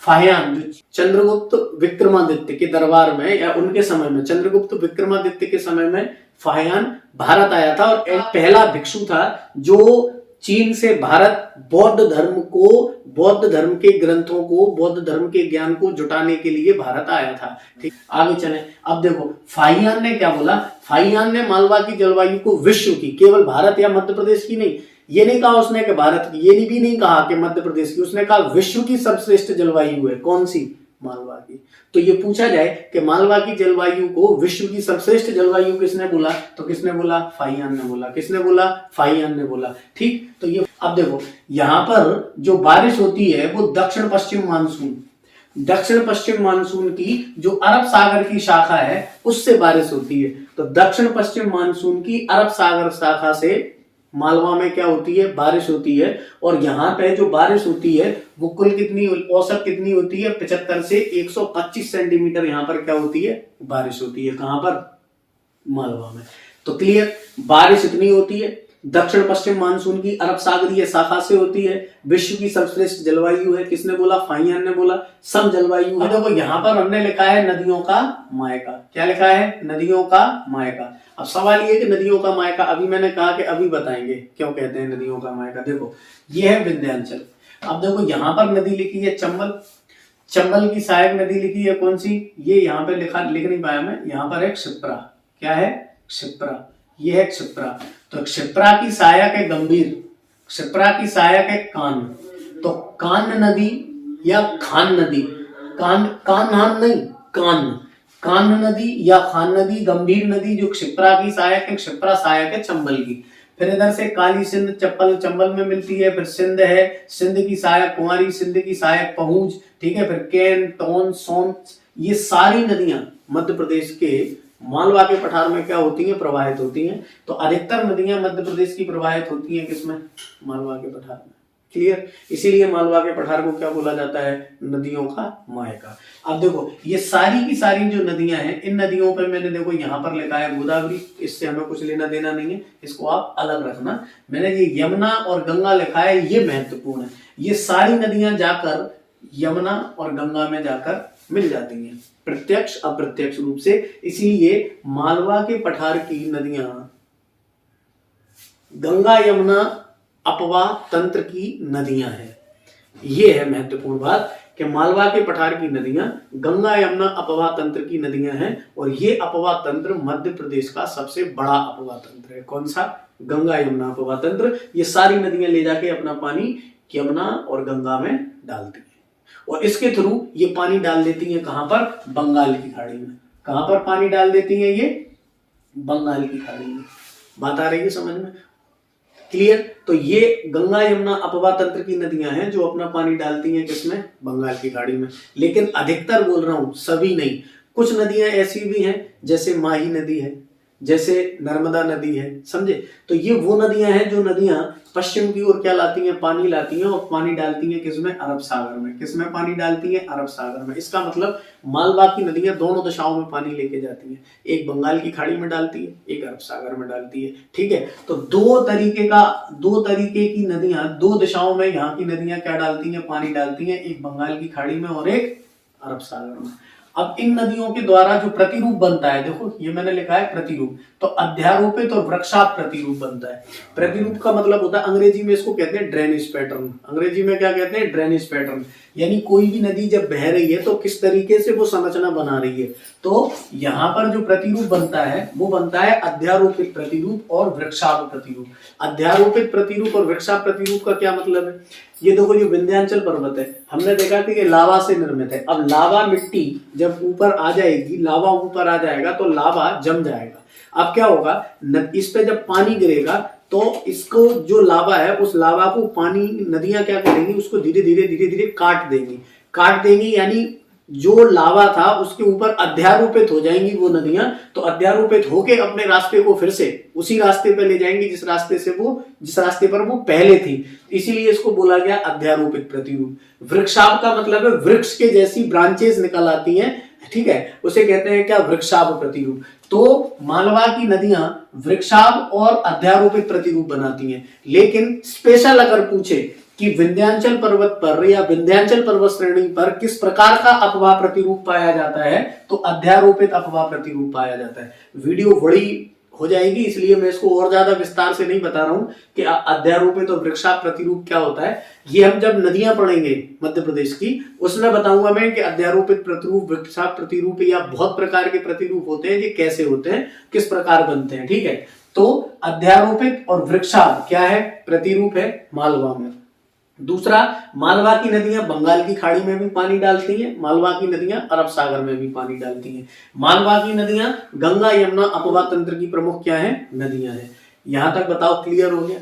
फाहियान जो चंद्रगुप्त विक्रमादित्य के दरबार में या उनके समय में, चंद्रगुप्त विक्रमादित्य के समय में फाहियान भारत आया था, और एक पहला भिक्षु था जो चीन से भारत बौद्ध धर्म को, बौद्ध धर्म के ग्रंथों को, बौद्ध धर्म के ज्ञान को जुटाने के लिए भारत आया था। ठीक, आगे चले। अब देखो फाहियान ने क्या बोला, फाहियान ने मालवा की जलवायु को विश्व की, केवल भारत या मध्य प्रदेश की नहीं, ये नहीं कहा उसने कि भारत की, ये भी नहीं कहा कि मध्य प्रदेश की, उसने कहा विश्व की सर्वश्रेष्ठ जलवायु है। कौन सी, मालवा की। तो ये पूछा जाए कि मालवा की जलवायु को विश्व की सर्वश्रेष्ठ जलवायु किसने बोला, तो किसने बोला, फाहियान ने बोला। किसने बोला, फाहियान ने बोला। ठीक, तो ये अब देखो यहाँ पर जो बारिश होती है वो दक्षिण पश्चिम मानसून, दक्षिण पश्चिम मानसून की जो अरब सागर की शाखा है उससे बारिश होती है। तो दक्षिण पश्चिम मानसून की अरब सागर शाखा से मालवा में क्या होती है, बारिश होती है। और यहाँ पे जो बारिश होती है वो कुल कितनी, औसत कितनी होती है, 75 से 125 सेंटीमीटर यहाँ पर क्या होती है, बारिश होती है। कहां पर, मालवा में। तो क्लियर, बारिश इतनी होती है, दक्षिण पश्चिम मानसून की अरब सागरीय शाखा से होती है, विश्व की सर्वश्रेष्ठ जलवायु है। किसने बोला, फाहियान ने बोला, सम जलवायु है। देखो यहाँ पर हमने लिखा है नदियों का मायका। क्या लिखा है, नदियों का मायका। अब सवाल ये कि नदियों का मायका, अभी मैंने कहा कि अभी बताएंगे क्यों कहते हैं नदियों का मायका। देखो ये है विंध्याचल। अब देखो यहाँ पर नदी लिखी है चंबल, चंबल की सहायक नदी लिखी है कौन सी, ये यहाँ पे लिख नहीं पाया मैं, यहाँ पर है क्षिप्रा। क्या है, क्षिप्रा, ये है क्षिप्रा। तो क्षिप्रा की सहायक है गंभीर, क्षिप्रा की सहायक है कान। तो कान नदी या खान नदी, कान नहीं, कान नदी या खान नदी, गंभीर नदी जो क्षिप्रा की सहायक है, क्षिप्रा सहायक है चंबल की। फिर इधर से काली सिंध चंबल में मिलती है। फिर सिंध है, सिंध की सहायक कुंवारी, सिंध की सहायक पहुंच। ठीक है, फिर केन, टोन, सोन, ये सारी नदियां मध्य प्रदेश के मालवा के पठार में क्या होती हैं, प्रवाहित होती हैं। तो अधिकतर नदियां मध्य प्रदेश की प्रवाहित होती हैं किसमें, मालवा के पठार में। क्लियर, इसीलिए मालवा के पठार को क्या बोला जाता है, नदियों का मायका। अब देखो ये सारी की सारी जो नदियां हैं, इन नदियों पे मैंने देखो यहाँ पर लिखा है गोदावरी, इससे हमें कुछ लेना देना नहीं है, इसको आप अलग रखना। मैंने ये यमुना और गंगा लिखा है, ये महत्वपूर्ण है। ये सारी नदियां जाकर यमुना और गंगा में जाकर मिल जाती हैं, प्रत्यक्ष अप्रत्यक्ष रूप से। इसीलिए मालवा के पठार की नदियां गंगा यमुना अपवाह तंत्र की नदियां हैं। ये है महत्वपूर्ण बात कि मालवा के पठार की नदियां गंगा यमुना अपवाह तंत्र की नदियां हैं, और ये अपवाह तंत्र मध्य प्रदेश का सबसे बड़ा अपवाह तंत्र है। कौन सा, गंगा यमुना अपवाह तंत्र। ये सारी नदियां ले जाके अपना पानी यमुना और गंगा में डालती है, और इसके थ्रू ये पानी डाल देती है कहां पर, बंगाल की खाड़ी में। कहां पर पानी डाल देती है ये, बंगाल की खाड़ी में। बात आ रही है समझ में, क्लियर। तो ये गंगा यमुना अपवाह तंत्र की नदियां हैं जो अपना पानी डालती हैं किसमें, बंगाल की खाड़ी में। लेकिन अधिकतर बोल रहा हूं, सभी नहीं, कुछ नदियां ऐसी भी हैं जैसे माही नदी है, जैसे नर्मदा नदी है, समझे। तो ये वो नदियां हैं जो नदियां पश्चिम की ओर क्या लाती हैं, पानी लाती हैं, और पानी डालती हैं किसमें, अरब सागर में। किसमें पानी डालती हैं, अरब सागर में। इसका मतलब मालवा की नदियां दोनों दिशाओं में पानी लेके जाती हैं, एक बंगाल की खाड़ी में डालती है, एक अरब सागर में डालती है। ठीक है, तो दो तरीके की नदियां, दो दिशाओं में यहाँ की नदियां क्या डालती हैं, पानी डालती हैं, एक बंगाल की खाड़ी में और एक अरब सागर में। अब इन नदियों के द्वारा जो प्रतिरूप बनता है, देखो ये मैंने लिखा है प्रतिरूप, तो अध्यारोपित और वृक्षाप प्रतिरूप बनता है। प्रतिरूप का मतलब होता है, अंग्रेजी में इसको कहते हैं ड्रेनेज पैटर्न। अंग्रेजी में क्या कहते हैं, ड्रेनेज पैटर्न। यानी कोई भी नदी जब बह रही है तो किस तरीके से वो संरचना बना रही है। तो यहाँ पर जो प्रतिरूप बनता है वो बनता है अध्यारोपित प्रतिरूप और वृक्षाप प्रतिरूप। अध्यारोपित प्रतिरूप और वृक्षाप प्रतिरूप का क्या मतलब है, ये देखो जो विंध्याचल पर्वत है, हमने देखा कि ये लावा से निर्मित है। अब लावा मिट्टी जब ऊपर आ जाएगी, लावा ऊपर आ जाएगा तो लावा जम जाएगा। अब क्या होगा, इस पे जब पानी गिरेगा तो इसको जो लावा है, उस लावा को पानी, नदियां क्या करेंगी, उसको धीरे धीरे काट देंगी यानी जो लावा था उसके ऊपर अध्यारोपित हो जाएंगी वो नदियां। तो अध्यारोपित होके अपने रास्ते को फिर से उसी रास्ते पर ले जाएंगी जिस रास्ते पर वो पहले थी। इसीलिए इसको बोला गया अध्यारोपित प्रतिरूप। वृक्षाभ का मतलब है वृक्ष के जैसी ब्रांचेस निकल आती हैं, ठीक है, उसे कहते हैं क्या, वृक्षाभ प्रतिरूप। तो मालवा की नदियां वृक्षाभ और अध्यारोपित प्रतिरूप बनाती हैं। लेकिन स्पेशल अगर पूछे कि विंध्याचल पर्वत पर या विंध्याचल पर्वत श्रेणी पर किस प्रकार का अपवाह प्रतिरूप पाया जाता है, तो अध्यारोपित अपवाह प्रतिरूप पाया जाता है। वीडियो बड़ी हो जाएगी इसलिए मैं इसको और ज्यादा विस्तार से नहीं बता रहा हूं कि अध्यारोपित और वृक्षाभ प्रतिरूप क्या होता है। ये हम जब नदियां पढ़ेंगे मध्य प्रदेश की, उसमें बताऊंगा मैं कि अध्यारोपित प्रतिरूप, वृक्षाभ प्रतिरूप या बहुत प्रकार के प्रतिरूप होते हैं, ये कैसे होते हैं, किस प्रकार बनते हैं, ठीक है। तो अध्यारोपित और वृक्षाभ क्या है, प्रतिरूप है मालवा में। दूसरा, मालवा की नदियां बंगाल की खाड़ी में भी पानी डालती हैं, मालवा की नदियां अरब सागर में भी पानी डालती हैं। मालवा की नदियां गंगा यमुना अपवाह तंत्र की प्रमुख क्या है, नदियां हैं। यहां तक बताओ क्लियर हो गया,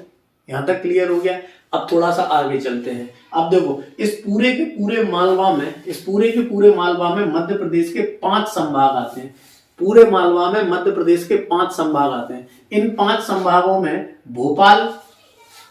यहां तक क्लियर हो गया। अब थोड़ा सा आगे चलते हैं। अब देखो इस पूरे के पूरे मालवा में मध्य प्रदेश के 5 संभाग आते हैं। पूरे मालवा में मध्य प्रदेश के 5 संभाग आते हैं। इन 5 संभागों में भोपाल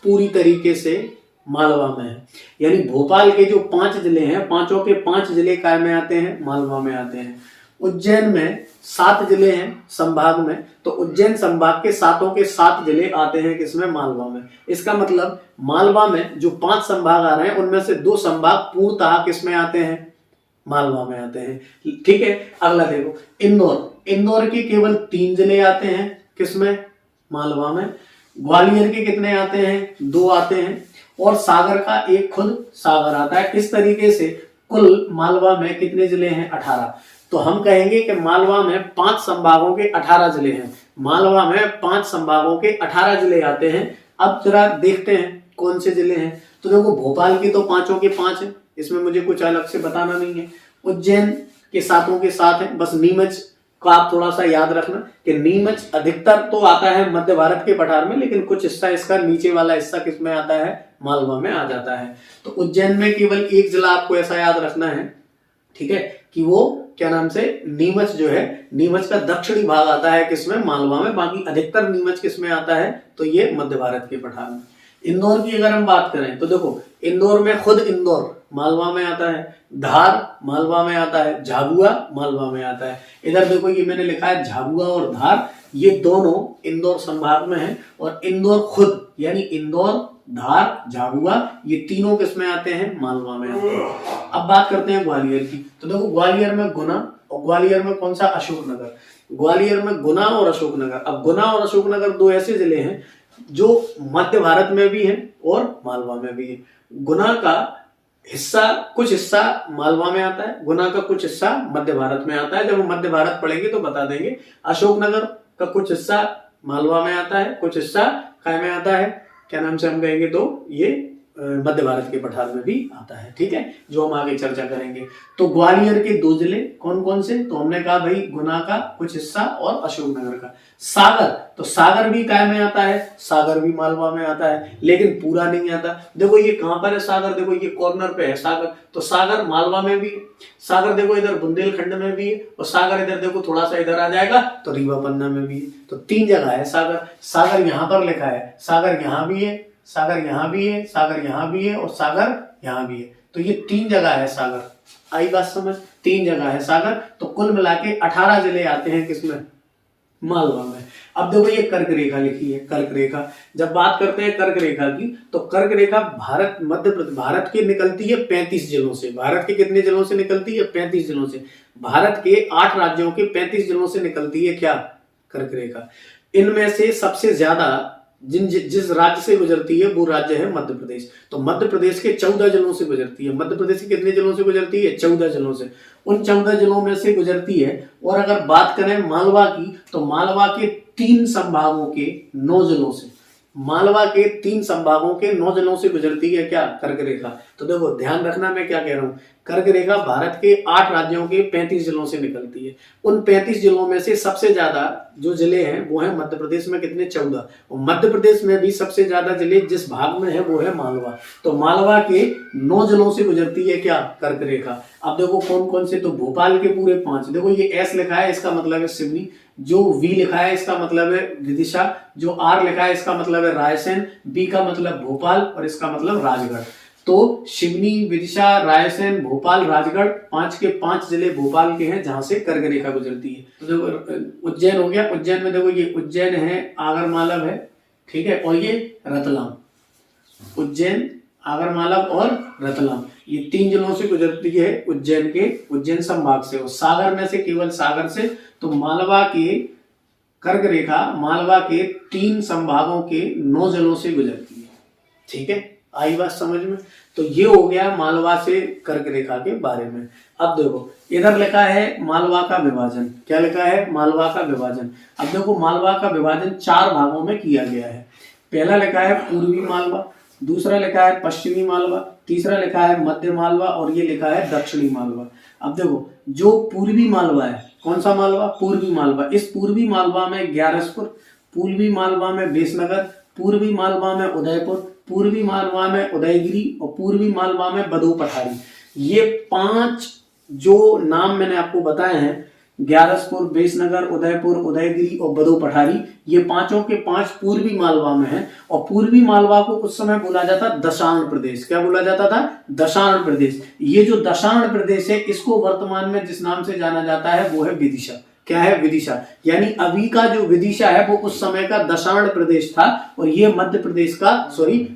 पूरी तरीके से मालवा में है, यानी भोपाल के जो 5 जिले हैं, पांचों के 5 जिले काय में आते हैं, मालवा में आते हैं। उज्जैन में 7 जिले हैं संभाग में, तो उज्जैन संभाग के 7 के 7 जिले आते हैं किसमें, मालवा में। इसका मतलब मालवा में जो 5 संभाग आ रहे हैं उनमें से 2 संभाग पूर्णतः किसमें आते हैं, मालवा में आते हैं, ठीक है। अगला देखो इंदौर के केवल 3 जिले आते हैं किसमें, मालवा में। ग्वालियर के कितने आते हैं, 2 आते हैं, और सागर का एक खुद सागर आता है। इस तरीके से कुल मालवा में कितने जिले हैं, 18। तो हम कहेंगे कि मालवा में 5 संभागों के 18 जिले हैं। मालवा में 5 संभागों के 18 जिले आते हैं। अब जरा देखते हैं कौन से जिले हैं। तो देखो भोपाल की तो 5 के 5 है, इसमें मुझे कुछ अलग से बताना नहीं है। उज्जैन के 7 के 7 है। बस नीमच को आप थोड़ा सा याद रखना कि नीमच अधिकतर तो आता है मध्य भारत के पठार में, लेकिन कुछ हिस्सा इसका नीचे वाला हिस्सा किसमें आता है, मालवा में आ जाता है। तो उज्जैन में केवल एक जिला आपको ऐसा याद रखना है, ठीक है, कि वो क्या नाम से, नीमच जो है, नीमच का दक्षिणी भाग आता है किसमें, मालवा में। बाकी अधिकतर नीमच किसमें आता है, तो ये मध्य भारत के पठार में। इंदौर की अगर हम बात करें तो देखो इंदौर में खुद इंदौर मालवा में आता है, धार मालवा में आता है, झाबुआ मालवा में आता है। इधर देखो ये मैंने लिखा है झाबुआ और धार, ये दोनों इंदौर संभाग में है। और इंदौर खुद यानी इंदौर, धार, झाबुआ, ये तीनों किसमें आते हैं, मालवा में आते हैं। अब बात करते हैं ग्वालियर की। तो देखो ग्वालियर में गुना और ग्वालियर में कौन सा, अशोकनगर। ग्वालियर में गुना और अशोकनगर। अब गुना और अशोकनगर 2 ऐसे जिले हैं जो मध्य भारत में भी हैं और मालवा में भी है। गुना का हिस्सा, कुछ हिस्सा मालवा में आता है, गुना का कुछ हिस्सा मध्य भारत में आता है। जब हम मध्य भारत पढ़ेंगे तो बता देंगे। अशोकनगर का कुछ हिस्सा मालवा में आता है, कुछ हिस्सा काय में आता है, क्या नाम से हम कहेंगे, तो ये मध्य भारत के पठार में भी आता है, ठीक है, जो हम आगे चर्चा करेंगे। तो ग्वालियर के 2 जिले कौन कौन से, तो हमने कहा भाई गुना का कुछ हिस्सा और अशोकनगर का। सागर, तो सागर भी काय में आता है, सागर भी मालवा में आता है, लेकिन पूरा नहीं आता। देखो ये कहां पर है सागर, देखो ये कॉर्नर पे है सागर, तो सागर मालवा में भी है। सागर देखो इधर बुंदेलखंड में भी है, और सागर इधर देखो थोड़ा सा इधर आ जाएगा तो रीवा पन्ना में भी है। तो 3 जगह है सागर। सागर यहाँ पर लिखा है, सागर यहाँ भी है, सागर यहाँ भी है, सागर यहाँ भी है, और सागर यहाँ भी है। तो ये 3 जगह है सागर। आई बात समझ, 3 जगह है सागर। तो कुल मिला के 18 जिले आते हैं किसमें, मालवा में। अब देखो ये कर्क रेखा लिखी है, कर्क रेखा। जब बात करते हैं कर्क रेखा की, तो कर्क रेखा भारत के निकलती है 35 जिलों से। भारत के कितने जिलों से निकलती है, 35 जिलों से। भारत के 8 राज्यों के 35 जिलों से निकलती है क्या, कर्क रेखा। इनमें से सबसे ज्यादा जिस राज्य से गुजरती है वो राज्य है मध्य प्रदेश। तो मध्य प्रदेश के 14 जिलों से गुजरती है। मध्य प्रदेश के कितने जिलों से गुजरती है, 14 जिलों से। उन 14 जिलों में से गुजरती है। और अगर बात करें मालवा की, तो मालवा के 3 संभागों के 9 जिलों से, मालवा के 3 संभागों के 9 जिलों से गुजरती है क्या, कर्क रेखा। तो देखो ध्यान रखना मैं क्या कह रहा हूँ, कर्क रेखा भारत के 8 राज्यों के 35 जिलों से निकलती है। उन 35 जिलों में से सबसे ज्यादा जो जिले हैं वो है मध्य प्रदेश में, कितने, 14। और मध्य प्रदेश में भी सबसे ज्यादा जिले जिस भाग में है वो है मालवा। तो मालवा के 9 जिलों से गुजरती है क्या, कर्क रेखा। अब देखो कौन कौन से, तो भोपाल के पूरे 5, देखो ये एस लिखा है इसका मतलब है सिवनी, जो वी लिखा है इसका मतलब है विदिशा, जो आर लिखा है इसका मतलब है रायसेन, बी का मतलब भोपाल और इसका मतलब राजगढ़। तो सिवनी, विदिशा, रायसेन, भोपाल, राजगढ़, 5 के 5 जिले भोपाल के हैं जहां से कर्क रेखा गुजरती है। तो देखो उज्जैन हो गया, उज्जैन में देखो ये उज्जैन है, आगरमालव है, ठीक है, और ये रतलाम, उज्जैन, आगरमालव और रतलाम, ये 3 जिलों से गुजरती है उज्जैन के, उज्जैन संभाग से। और सागर में से, केवल सागर से, तो मालवा के कर्क रेखा मालवा के 3 संभागों के 9 जिलों से गुजरती है। ठीक है, आई बात समझ में। तो ये हो गया मालवा से कर्क रेखा के बारे में। अब देखो इधर लिखा है मालवा का विभाजन, क्या लिखा है, मालवा का विभाजन। अब देखो मालवा का विभाजन 4 भागों में किया गया है। पहला लिखा है पूर्वी मालवा, दूसरा लिखा है पश्चिमी मालवा, तीसरा लिखा है मध्य मालवा और ये लिखा है दक्षिणी मालवा। अब देखो जो पूर्वी मालवा है, कौन सा मालवा, पूर्वी मालवा, इस पूर्वी मालवा में ग्यारसपुर, पूर्वी मालवा में बेसनगर, पूर्वी मालवा में उदयपुर, पूर्वी मालवा में उदयगिरी और पूर्वी मालवा में बदो पठारी। ये 5 जो नाम मैंने आपको बताए हैं, ग्यारसपुर, बेसनगर, उदयपुर, उदयगिरी और बदो पठारी, ये 5 के 5 पूर्वी मालवा में है। और पूर्वी मालवा को उस समय बोला जाता दशार्ण प्रदेश, क्या बोला जाता था, दशार्ण प्रदेश। ये जो दशार्ण प्रदेश है इसको वर्तमान में जिस नाम से जाना जाता है वो है विदिशा। क्या है, विदिशा। यानी अभी का जो विदिशा है वो उस समय का दशार्ण प्रदेश था और ये मध्य प्रदेश का,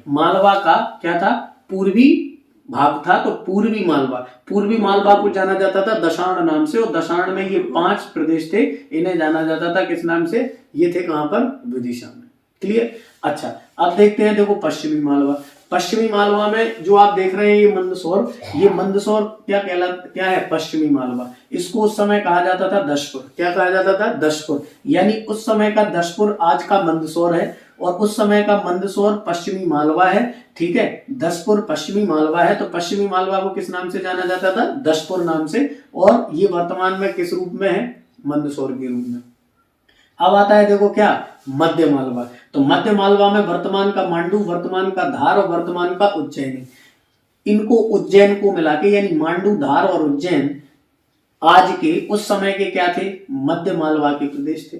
मालवा का क्या था, पूर्वी भाग था। तो पूर्वी मालवा को जाना जाता था दशार्ण नाम से। और दशार्ण में ये 5 प्रदेश थे, इन्हें जाना जाता था किस नाम से, ये थे कहां पर, विदिशा में। क्लियर। अच्छा अब देखते हैं, देखो पश्चिमी मालवा। पश्चिमी मालवा में जो आप देख रहे हैं ये मंदसौर क्या है, पश्चिमी मालवा। इसको उस समय कहा जाता था दशपुर, क्या कहा जाता था, दशपुर। यानी उस समय का दशपुर आज का मंदसौर है और उस समय का मंदसौर पश्चिमी मालवा है। ठीक है, दशपुर पश्चिमी मालवा है। तो पश्चिमी मालवा को किस नाम से जाना जाता था, दशपुर नाम से। और ये वर्तमान में किस रूप में है, मंदसौर के रूप में। अब आता है देखो क्या, मध्य मालवा। तो मध्य मालवा में वर्तमान का मांडू, वर्तमान का धार और वर्तमान का उज्जैनी, इनको उज्जैन को मिला के यानी मांडू, धार और उज्जैन आज के उस समय के क्या थे, मध्य मालवा के प्रदेश थे।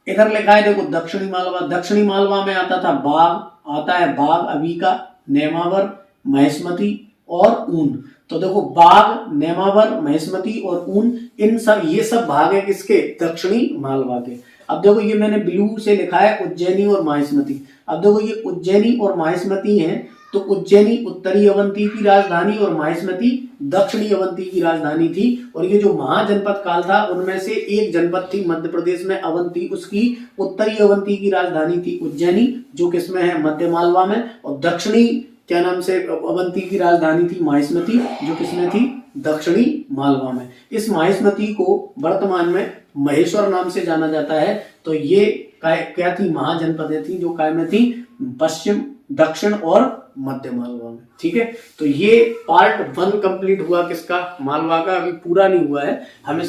इधर लिखा है देखो दक्षिणी मालवा। दक्षिणी मालवा में आता था बाघ, आता है बाघ, अबिका, नेमावर, महेशमती और ऊन। तो देखो बाघ, नेमावर, महेशमती और ऊन, ये सब भाग है किसके, दक्षिणी मालवा के। अब देखो ये मैंने ब्लू से लिखा है उज्जैनी और माहिष्मती। अब देखो ये उज्जैनी और माहिष्मती हैं, तो उज्जैनी उत्तरी अवंती की राजधानी और माहिष्मती दक्षिणी अवंती की राजधानी थी। और ये जो महाजनपद काल था उनमें से एक जनपद थी मध्य प्रदेश में, अवंती, उसकी उत्तरी अवंती की राजधानी थी उज्जैनी, जो किसमें है, मध्य मालवा में। और दक्षिणी क्या नाम से अवंती की राजधानी थी माहिष्मती, जो किसमें थी, दक्षिणी मालवा में। इस माहिष्मती को वर्तमान में महेश्वर नाम से जाना जाता है। तो ये क्या थी, महाजनपदें थी जो काय में थी, पश्चिम, दक्षिण और मध्य मालवा में। ठीक है, तो ये पार्ट 1 कंप्लीट हुआ किसका, मालवा का। अभी पूरा नहीं हुआ है। हम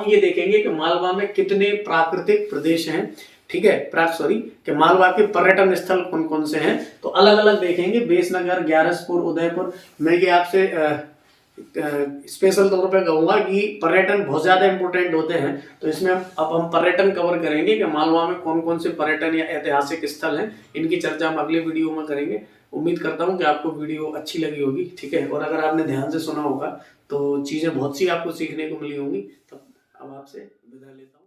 ये देखेंगे कि मालवा में कितने प्राकृतिक प्रदेश हैं। ठीक है, कि मालवा के पर्यटन स्थल कौन कौन से हैं, तो अलग अलग देखेंगे। बेसनगर, ग्यारसपुर, उदयपुर। मैं ये आपसे स्पेशल तौर पे कहूंगा कि पर्यटन बहुत ज्यादा इंपॉर्टेंट होते हैं। तो इसमें अब हम पर्यटन कवर करेंगे कि मालवा में कौन कौन से पर्यटन या ऐतिहासिक स्थल हैं। इनकी चर्चा हम अगले वीडियो में करेंगे। उम्मीद करता हूं कि आपको वीडियो अच्छी लगी होगी। ठीक है, और अगर आपने ध्यान से सुना होगा तो चीजें बहुत सी आपको सीखने को मिली होंगी। तब अब आपसे विदा लेता हूं।